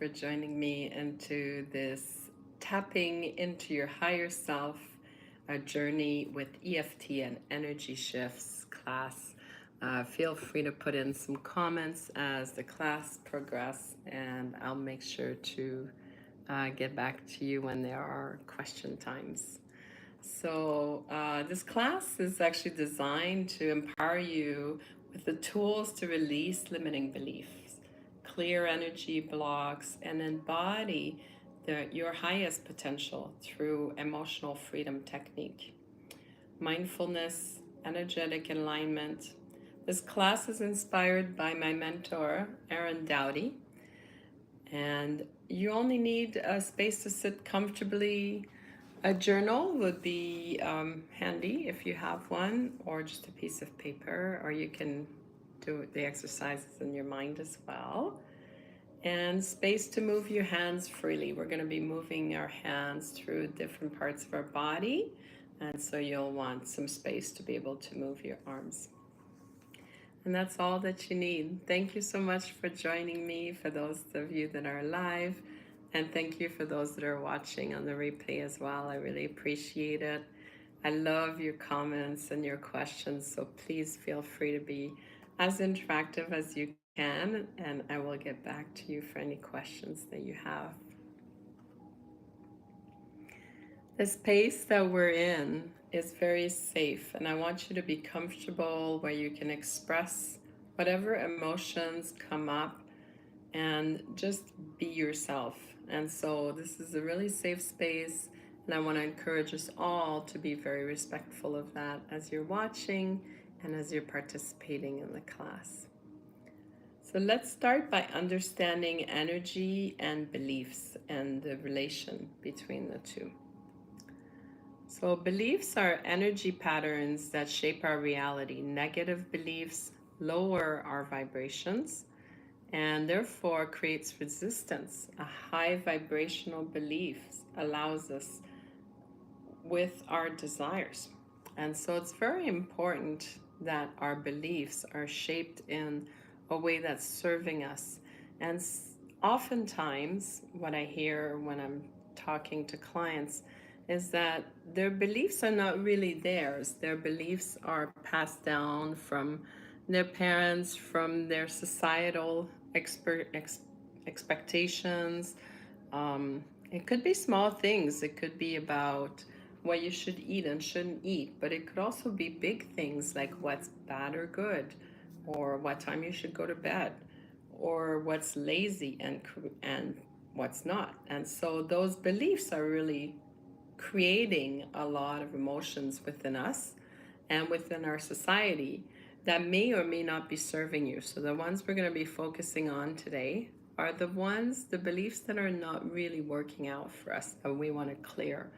for joining me into this tapping into your higher self, a journey with EFT and energy shifts class. Feel free to put in some comments as the class progresses, and I'll make sure to get back to you when there are question times. So this class is actually designed to empower you with the tools to release limiting beliefs, clear energy blocks, and embody your highest potential through emotional freedom technique, mindfulness, energetic alignment. This class is inspired by my mentor, Aaron Dowdy, and you only need a space to sit comfortably. A journal would be handy if you have one, or just a piece of paper, or you can do the exercises in your mind as well. And space to move your hands freely. We're going to be moving our hands through different parts of our body, and so you'll want some space to be able to move your arms. And that's all that you need. Thank you so much for joining me, for those of you that are live. And thank you for those that are watching on the replay as well. I really appreciate it. I love your comments and your questions, so please feel free to be as interactive as you can, and I will get back to you for any questions that you have. The space that we're in is very safe, and I want you to be comfortable where you can express whatever emotions come up and just be yourself. And so this is a really safe space, and I want to encourage us all to be very respectful of that as you're watching and as you're participating in the class. So let's start by understanding energy and beliefs and the relation between the two. So beliefs are energy patterns that shape our reality. Negative beliefs lower our vibrations and therefore creates resistance. A high vibrational belief allows us with our desires. And so it's very important that our beliefs are shaped in a way that's serving us. And oftentimes what I hear when I'm talking to clients is that their beliefs are not really theirs. Their beliefs are passed down from their parents, from their societal expectations. It could be small things. It could be about what you should eat and shouldn't eat, but it could also be big things like what's bad or good, or what time you should go to bed, or what's lazy and what's not. And so those beliefs are really creating a lot of emotions within us and within our society that may or may not be serving you. So the ones we're going to be focusing on today are the beliefs that are not really working out for us, that we want to clear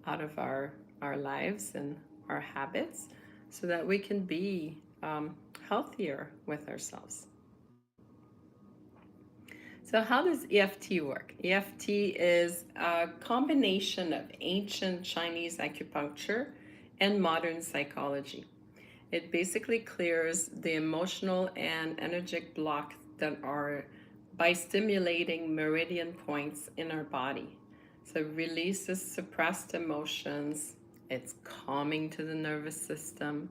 out of our lives and our habits so that we can be healthier with ourselves. So how does EFT work? EFT is a combination of ancient Chinese acupuncture and modern psychology. It basically clears the emotional and energetic blocks that are by stimulating meridian points in our body. So it releases suppressed emotions, it's calming to the nervous system,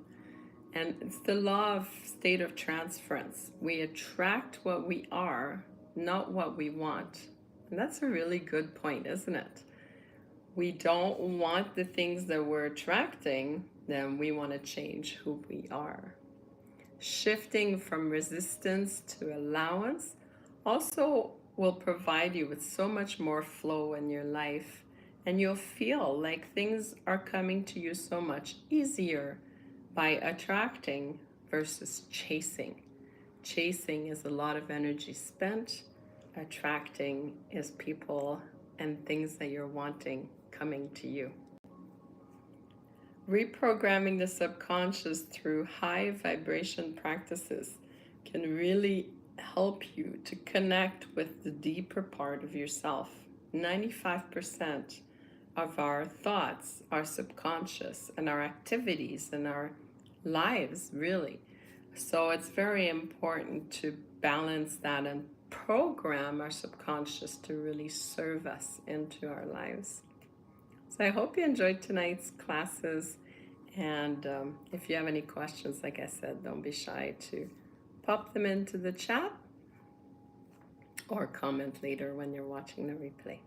and it's the law of state of transference. We attract what we are, not what we want. And that's a really good point, isn't it? We don't want the things that we're attracting, then we want to change who we are. Shifting from resistance to allowance also will provide you with so much more flow in your life, and you'll feel like things are coming to you so much easier by attracting versus chasing. Chasing is a lot of energy spent. Attracting is people and things that you're wanting coming to you. Reprogramming the subconscious through high vibration practices can really help you to connect with the deeper part of yourself. 95% of our thoughts are subconscious, and our activities and our lives, really. So it's very important to balance that and program our subconscious to really serve us into our lives. So I hope you enjoyed tonight's classes. And if you have any questions, like I said, don't be shy to pop them into the chat or comment later when you're watching the replay.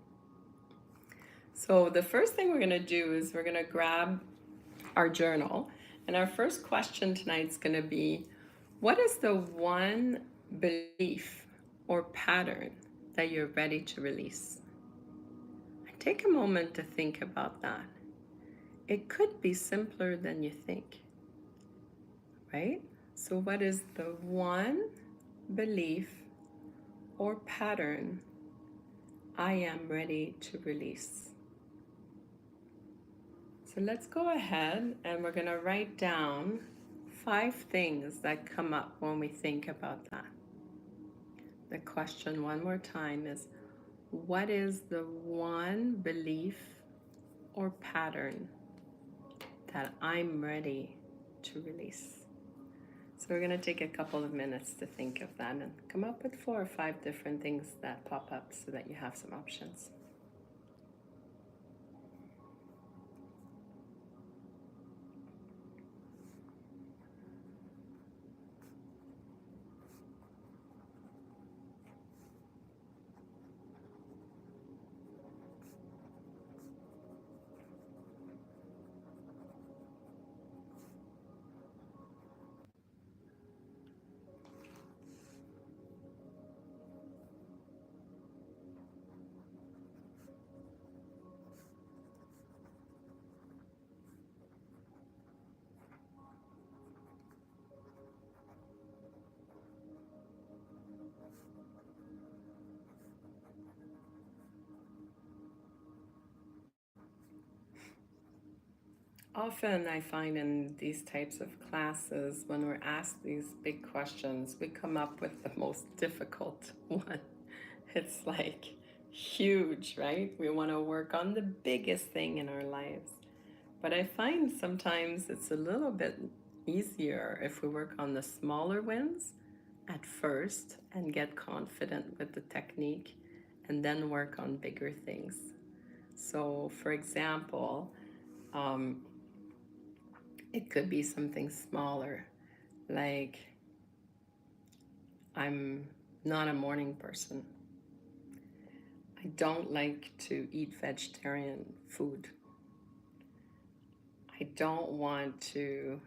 So the first thing we're going to do is we're going to grab our journal. And our first question tonight is going to be, what is the one belief or pattern that you're ready to release? And take a moment to think about that. It could be simpler than you think, right? So what is the one belief or pattern I am ready to release? So let's go ahead and we're going to write down 5 things that come up when we think about that. The question one more time is, what is the one belief or pattern that I'm ready to release? So we're going to take a couple of minutes to think of that and come up with 4 or 5 different things that pop up so that you have some options. Often I find in these types of classes, when we're asked these big questions, we come up with the most difficult one. It's like huge, right? We want to work on the biggest thing in our lives. But I find sometimes it's a little bit easier if we work on the smaller wins at first and get confident with the technique and then work on bigger things. So, for example, um, it could be something smaller, like I'm not a morning person. I don't like to eat vegetarian food. I don't want to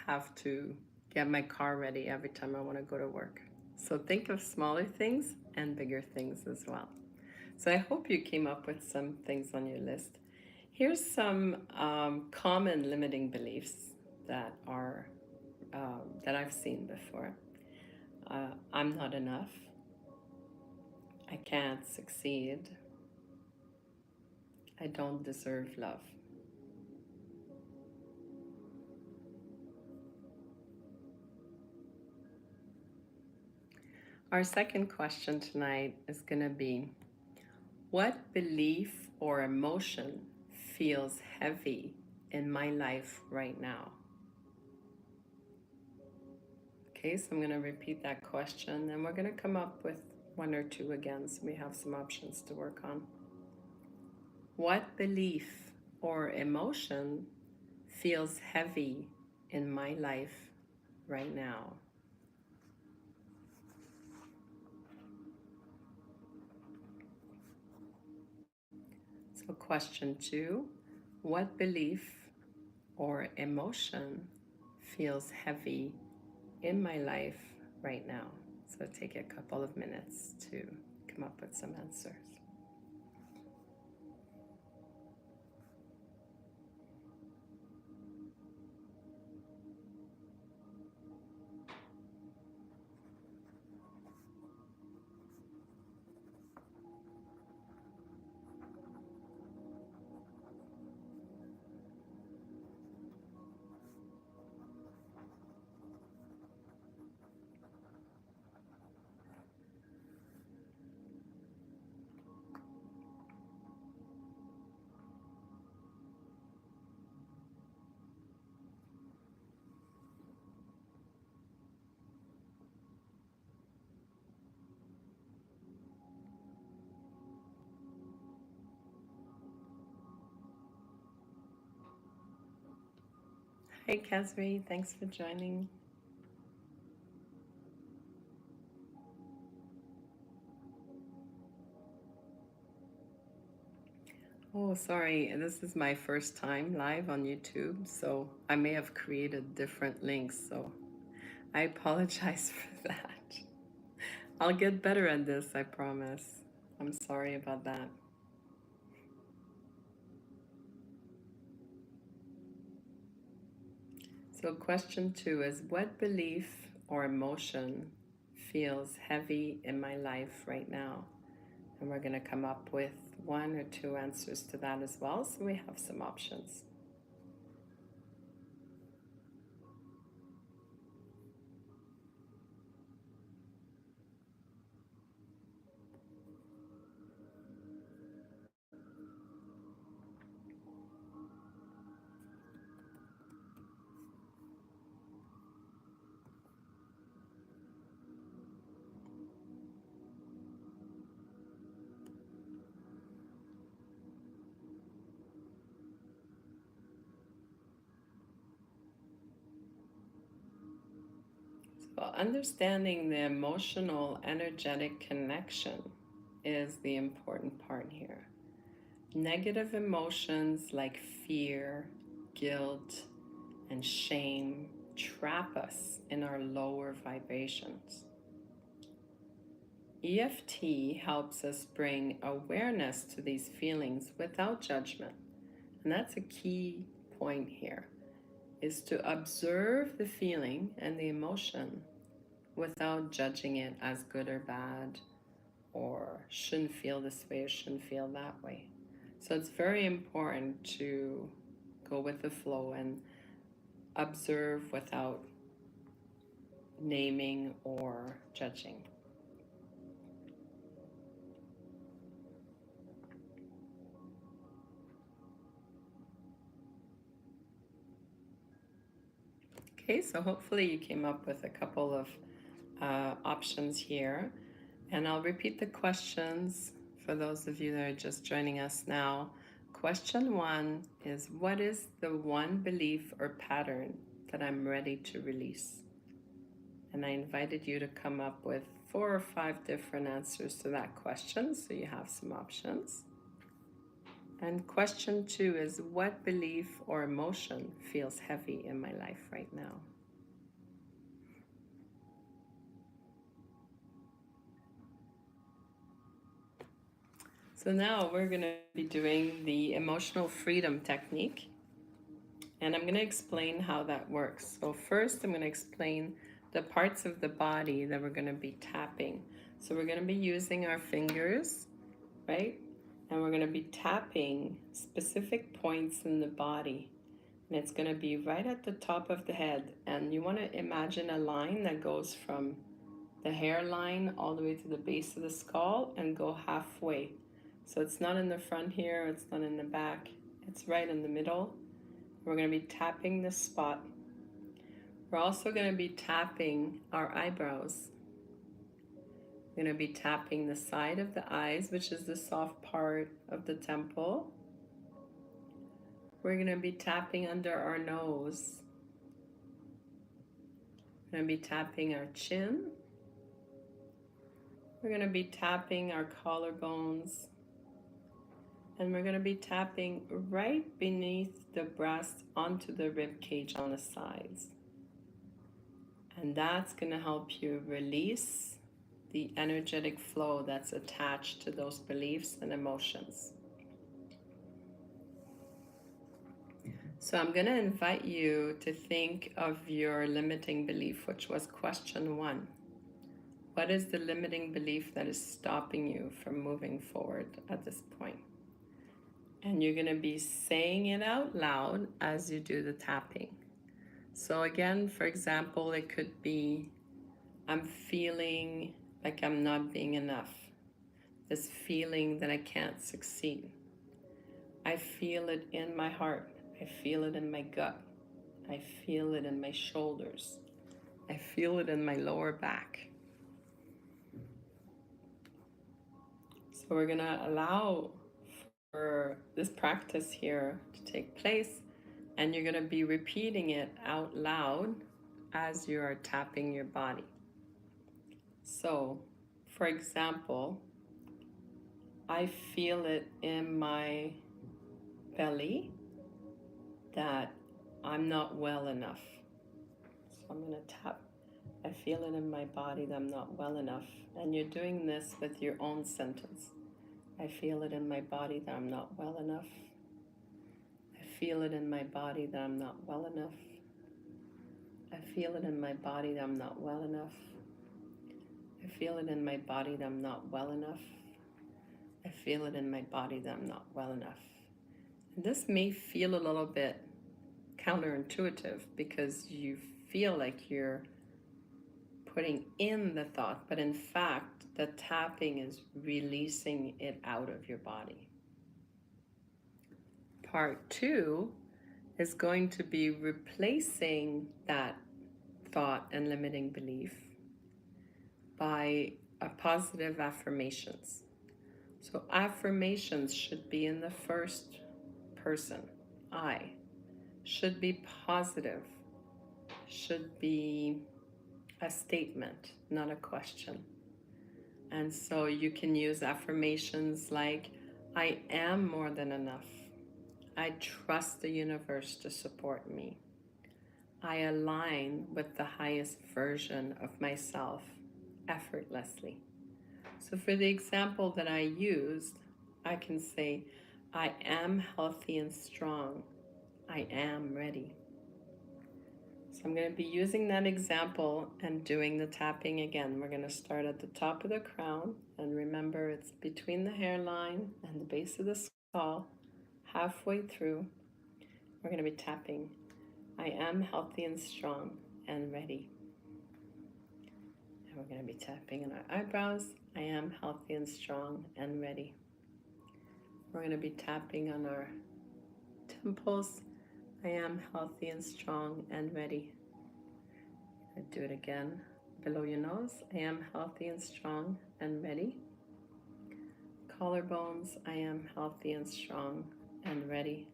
have to get my car ready every time I want to go to work. So think of smaller things and bigger things as well. So I hope you came up with some things on your list. Here's some common limiting beliefs that are that I've seen before. I'm not enough. I can't succeed. I don't deserve love. Our second question tonight is going to be, what belief or emotion feels heavy in my life right now? Okay, so I'm going to repeat that question and we're going to come up with 1 or 2 again so we have some options to work on. What belief or emotion feels heavy in my life right now? So question 2, what belief or emotion feels heavy in my life right now? So take a couple of minutes to come up with some answers. Hi, Kasri. Thanks for joining. Oh, sorry. This is my first time live on YouTube, so I may have created different links, so I apologize for that. I'll get better at this, I promise. I'm sorry about that. So, question 2 is, what belief or emotion feels heavy in my life right now? And we're going to come up with one or two answers to that as well, so we have some options. So, understanding the emotional, energetic connection is the important part here. Negative emotions like fear, guilt, and shame trap us in our lower vibrations. EFT helps us bring awareness to these feelings without judgment. And that's a key point here, is to observe the feeling and the emotion without judging it as good or bad, or shouldn't feel this way or shouldn't feel that way. So it's very important to go with the flow and observe without naming or judging. Okay, so hopefully you came up with a couple of options here. And I'll repeat the questions for those of you that are just joining us now. Question 1 is, what is the one belief or pattern that I'm ready to release? And I invited you to come up with 4 or 5 different answers to that question, so you have some options. And question 2 is, what belief or emotion feels heavy in my life right now? So now we're going to be doing the emotional freedom technique, and I'm going to explain how that works. So first I'm going to explain the parts of the body that we're going to be tapping. So we're going to be using our fingers, right? And we're going to be tapping specific points in the body. And it's going to be right at the top of the head. And you want to imagine a line that goes from the hairline all the way to the base of the skull and go halfway. So it's not in the front here, it's not in the back, it's right in the middle. We're going to be tapping this spot. We're also going to be tapping our eyebrows. We're going to be tapping the side of the eyes, which is the soft part of the temple. We're going to be tapping under our nose. We're going to be tapping our chin. We're going to be tapping our collarbones. And we're going to be tapping right beneath the breast onto the rib cage on the sides. And that's going to help you release the energetic flow that's attached to those beliefs and emotions. So I'm going to invite you to think of your limiting belief, which was question 1. What is the limiting belief that is stopping you from moving forward at this point? And you're going to be saying it out loud as you do the tapping. So again, for example, it could be, I'm feeling like I'm not being enough. This feeling that I can't succeed. I feel it in my heart. I feel it in my gut. I feel it in my shoulders. I feel it in my lower back. So we're going to allow for this practice here to take place. And you're going to be repeating it out loud as you are tapping your body. So, for example, I feel it in my belly that I'm not well enough. So I'm going to tap. I feel it in my body that I'm not well enough. And you're doing this with your own sentence. I feel it in my body that I'm not well enough. I feel it in my body that I'm not well enough. I feel it in my body that I'm not well enough. I feel it in my body that I'm not well enough. I feel it in my body that I'm not well enough. And this may feel a little bit counterintuitive because you feel like you're putting in the thought, but in fact, the tapping is releasing it out of your body. Part 2 is going to be replacing that thought and limiting belief by a positive affirmations. So affirmations should be in the first person, I. Should be positive, should be a statement, not a question. And so you can use affirmations like, I am more than enough. I trust the universe to support me. I align with the highest version of myself effortlessly. So for the example that I used, I can say, I am healthy and strong. I am ready. So I'm going to be using that example and doing the tapping again. We're going to start at the top of the crown, and remember it's between the hairline and the base of the skull, halfway through. We're going to be tapping, I am healthy and strong and ready. And we're going to be tapping on our eyebrows, I am healthy and strong and ready. We're going to be tapping on our temples, I am healthy and strong and ready. Do it again. Below your nose, I am healthy and strong and ready. Collarbones, I am healthy and strong and ready.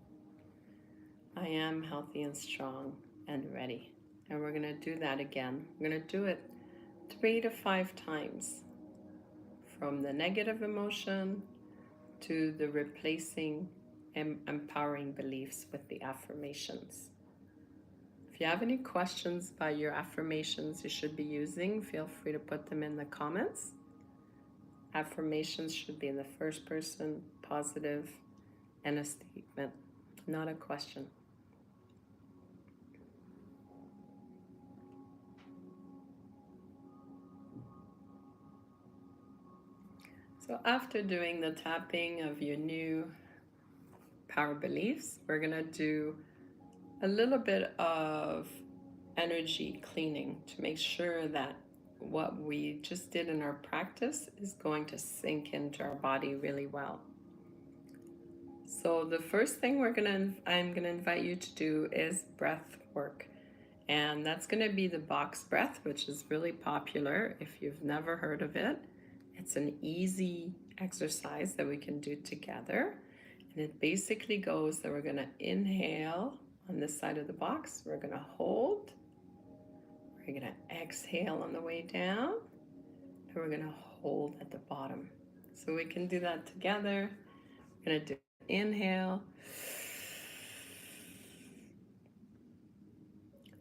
I am healthy and strong and ready. And we're going to do that again. We're going to do it 3 to 5 times, from the negative emotion to the replacing and empowering beliefs with the affirmations. If you have any questions about your affirmations you should be using, feel free to put them in the comments. Affirmations should be in the first person, positive, and a statement, not a question. So after doing the tapping of your new power beliefs, we're going to do a little bit of energy cleaning to make sure that what we just did in our practice is going to sink into our body really well. So the first thing I'm going to invite you to do is breath work. And that's going to be the box breath, which is really popular if you've never heard of it. It's an easy exercise that we can do together. And it basically goes that we're going to inhale on this side of the box. We're going to hold. We're going to exhale on the way down. And we're going to hold at the bottom. So we can do that together. We're going to do inhale.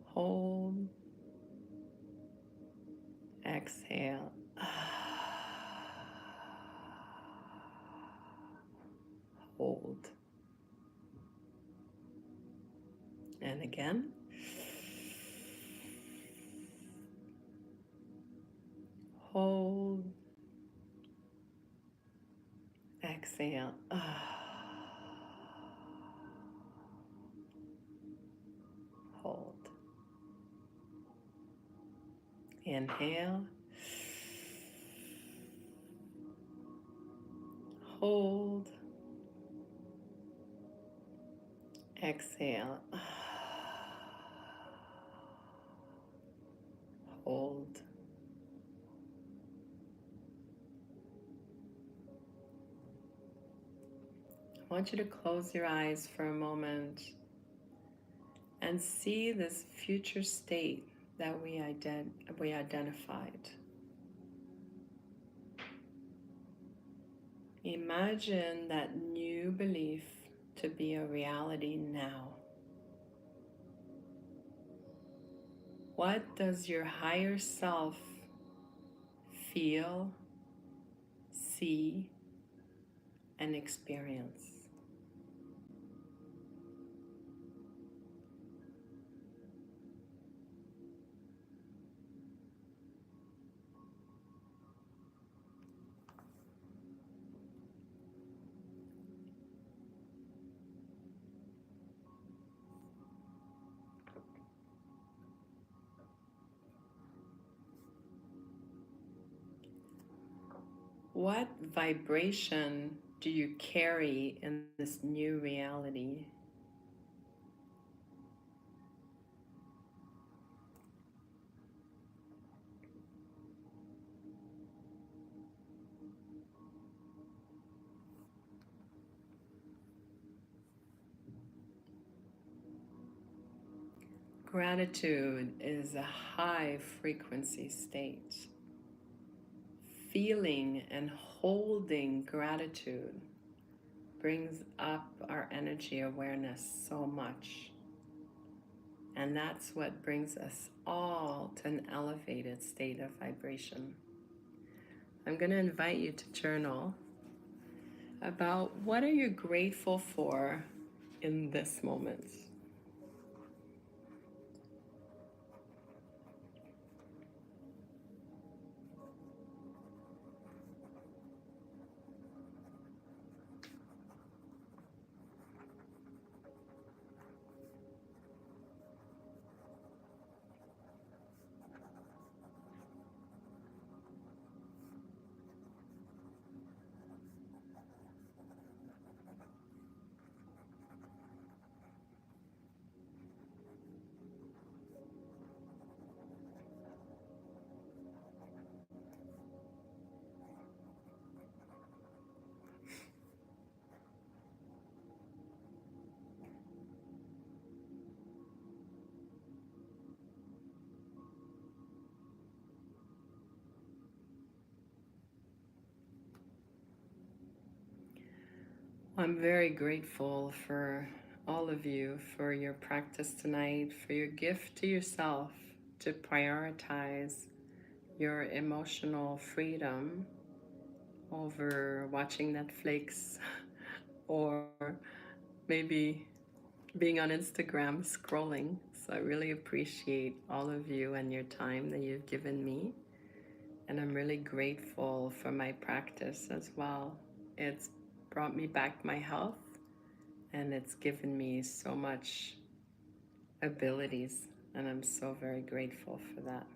Hold. Exhale. Hold. And again. Hold. Exhale. Hold. Inhale. Hold. Exhale. Hold. I want you to close your eyes for a moment and see this future state that we identified. Imagine that new belief to be a reality now. What does your higher self feel, see, and experience? What vibration do you carry in this new reality? Gratitude is a high frequency state. Feeling and holding gratitude brings up our energy awareness so much. And that's what brings us all to an elevated state of vibration. I'm going to invite you to journal about what are you grateful for in this moment. I'm very grateful for all of you for your practice tonight, for your gift to yourself to prioritize your emotional freedom over watching Netflix or maybe being on Instagram scrolling. So I really appreciate all of you and your time that you've given me. And I'm really grateful for my practice as well. It's brought me back my health and it's given me so much abilities. And I'm so very grateful for that.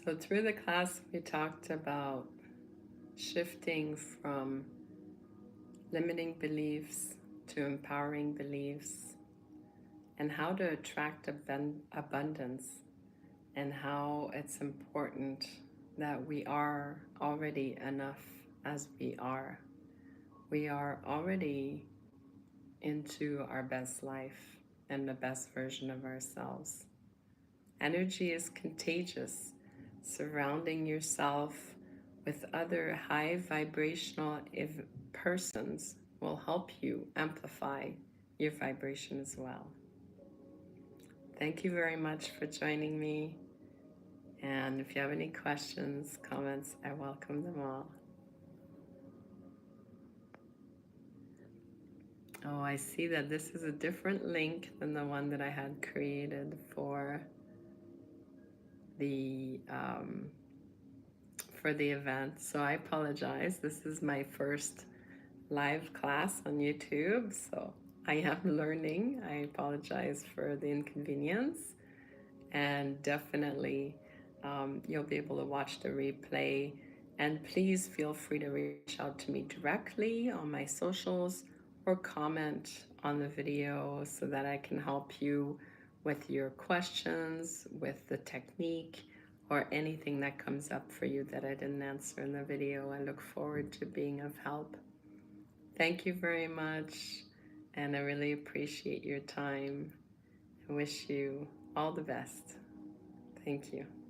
So through the class, we talked about shifting from limiting beliefs to empowering beliefs and how to attract abundance and how it's important that we are already enough as we are. We are already into our best life and the best version of ourselves. Energy is contagious. Surrounding yourself with other high vibrational persons will help you amplify your vibration as well. Thank you very much for joining me. And if you have any questions, comments, I welcome them all. Oh, I see that this is a different link than the one that I had created for the event. So I apologize. This is my first live class on YouTube, so I am learning. I apologize for the inconvenience, and definitely you'll be able to watch the replay. And please feel free to reach out to me directly on my socials or comment on the video so that I can help you with your questions, with the technique, or anything that comes up for you that I didn't answer in the video. I look forward to being of help. Thank you very much, and I really appreciate your time. I wish you all the best. Thank you.